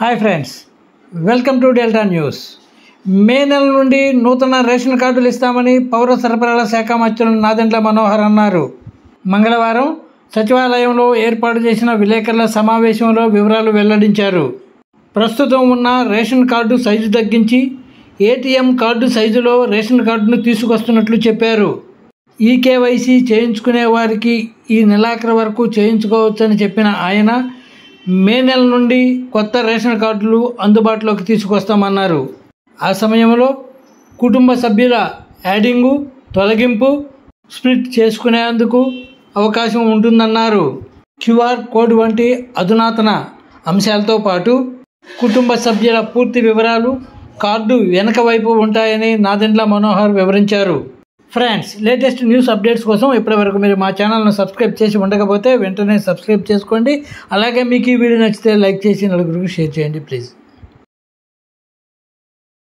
Hi friends, welcome to Delta news. మే నెల నుండి నూతన రేషన్ కార్డులు ఇస్తామని పౌర సరఫరాల శాఖ మంత్రులు నాదెండ్ల మనోహర్ అన్నారు. మంగళవారం సచివాలయంలో ఏర్పాటు చేసిన విలేకరుల సమావేశంలో వివరాలు వెల్లడించారు. ప్రస్తుతం ఉన్న రేషన్ కార్డు సైజు తగ్గించి ఏటీఎం కార్డు సైజులో రేషన్ కార్డును తీసుకొస్తున్నట్లు చెప్పారు. ఈకేవైసీ చేయించుకునే వారికి ఈ నెలాఖరు వరకు చేయించుకోవచ్చని చెప్పిన ఆయన మే నెల నుండి కొత్త రేషన్ కార్డులు అందుబాటులోకి తీసుకొస్తామన్నారు. ఆ సమయంలో కుటుంబ సభ్యుల యాడింగు, తొలగింపు, స్ప్లిట్ చేసుకునేందుకు అవకాశం ఉంటుందన్నారు. క్యూఆర్ కోడ్ వంటి అధునాతన అంశాలతో పాటు కుటుంబ సభ్యుల పూర్తి వివరాలు కార్డు వెనక వైపు ఉంటాయని నాదెండ్ల మనోహర్ వివరించారు. ఫ్రెండ్స్, లేటెస్ట్ న్యూస్ అప్డేట్స్ కోసం ఇప్పటివరకు మీరు మా ఛానల్ను సబ్స్క్రైబ్ చేసి ఉండకపోతే వెంటనే సబ్స్క్రైబ్ చేసుకోండి. అలాగే మీకు ఈ వీడియో నచ్చితే లైక్ చేసి నలుగురికి షేర్ చేయండి ప్లీజ్.